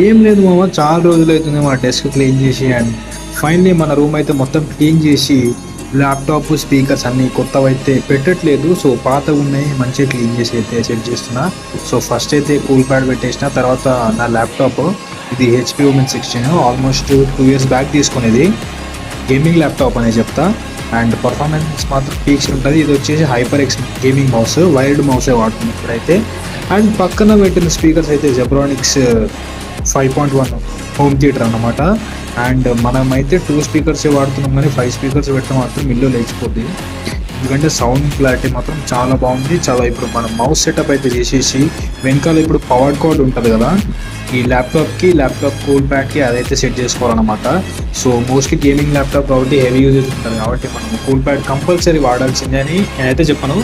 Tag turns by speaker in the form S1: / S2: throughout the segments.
S1: ఏం లేదు మామ, చాలా రోజులు అవుతుంది మా డెస్క్ క్లీన్ చేసి. అండ్ ఫైనలీ మన రూమ్ అయితే మొత్తం క్లీన్ చేసి ల్యాప్టాప్ స్పీకర్స్ అన్నీ కొత్తవి అయితే పెట్టట్లేదు. సో పాతగా ఉన్నాయి, మంచిగా క్లీన్ చేసి అయితే సెట్ చేస్తున్నా. సో ఫస్ట్ అయితే కూల్ ప్యాడ్ పెట్టేసిన, తర్వాత నా ల్యాప్టాప్ ఇది HP Omen 16 almost 2 years back తీసుకునేది. గేమింగ్ ల్యాప్టాప్ అనే చెప్తా. అండ్ పర్ఫార్మెన్స్ మాత్రం పీక్స్ ఉంటుంది. ఇది వచ్చేసి hyper X gaming mouse, wired మౌసే వాడుతుంది ఇప్పుడైతే. అండ్ పక్కన పెట్టిన స్పీకర్స్ అయితే జెబ్రానిక్స్ 5.1 హోమ్ థియేటర్ అన్నమాట. అండ్ మనమైతే 2 స్పీకర్సే వాడుతున్నాం, కానీ 5 స్పీకర్స్ పెడితే మాత్రం ఇల్లు లేచిపోద్ది. ఎందుకంటే సౌండ్ క్లారిటీ మాత్రం చాలా బాగుంది. చాలా ఇప్పుడు మనం మౌస్ సెటప్ అయితే చేసేసి వెనకాల ఇప్పుడు పవర్ కార్డ్ ఉంటుంది కదా, ఈ ల్యాప్టాప్ కూల్ ప్యాడ్కి అదైతే సెట్ చేసుకోవాలన్నమాట. సో మోస్ట్లీ గేమింగ్ ల్యాప్టాప్ కాబట్టి హెవీ యూజెస్ ఉంటుంది కాబట్టి మనం కూల్ ప్యాడ్ కంపల్సరీ వాడాల్సిందే అని నేనైతే చెప్పను.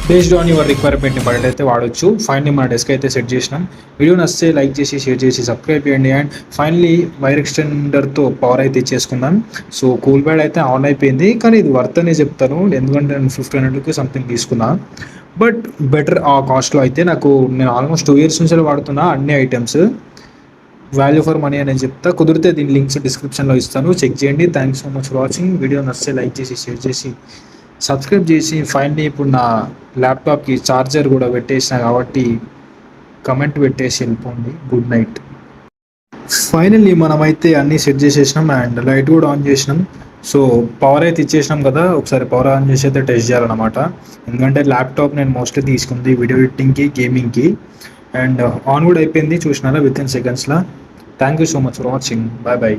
S1: బేస్డ్ ఆన్ యువర్ రిక్వైర్మెంట్ని బట్టి అయితే వాడచ్చు. ఫైనలీ మన డెస్క్ అయితే సెట్ చేసినాం. వీడియో నచ్చితే లైక్ చేసి, షేర్ చేసి, సబ్స్క్రైబ్ చేయండి. అండ్ ఫైనలీ వైర్ ఎక్స్టెండర్తో పవర్ అయితే ఇచ్చేసుకుందాం. సో కూల్ ప్యాడ్ అయితే ఆన్ అయిపోయింది, కానీ ఇది వర్త్ అనే చెప్తాను. ఎందుకంటే నేను 1500 సంథింగ్ తీసుకున్నా, బట్ బెటర్ ఆ కాస్ట్లో అయితే. నేను ఆల్మోస్ట్ 2 years నుంచి వాడుతున్నా అన్ని ఐటమ్స్. వాల్యూ ఫర్ మనీ అని చెప్తా. కుదిరితే దీని లింక్స్ డిస్క్రిప్షన్లో ఇస్తాను, చెక్ చేయండి. Thanks so much for watching. Video నచ్చితే లైక్ చేసి, షేర్ చేసి, సబ్స్క్రైబ్ చేసి. ఫైనలీ ఇప్పుడు నా ల్యాప్టాప్కి ఛార్జర్ కూడా పెట్టేసిన కాబట్టి కమెంట్ పెట్టేసి వెళ్ళిపోండి. Good night. ఫైనల్లీ మనమైతే అన్నీ సెట్ చేసేసినాం అండ్ లైట్ కూడా ఆన్ చేసినాం. సో పవర్ అయితే ఇచ్చేసినాం కదా, ఒకసారి పవర్ ఆన్ చేసి అయితే టెస్ట్ చేయాలన్నమాట. ఎందుకంటే ల్యాప్టాప్ నేను మోస్ట్లీ తీసుకుంది వీడియో ఎడిటింగ్కి, గేమింగ్కి. అండ్ ఆన్ కూడా అయిపోయింది, చూసినారా, విత్ ఇన్ సెకండ్స్లో. Thank you so much for watching. Bye bye.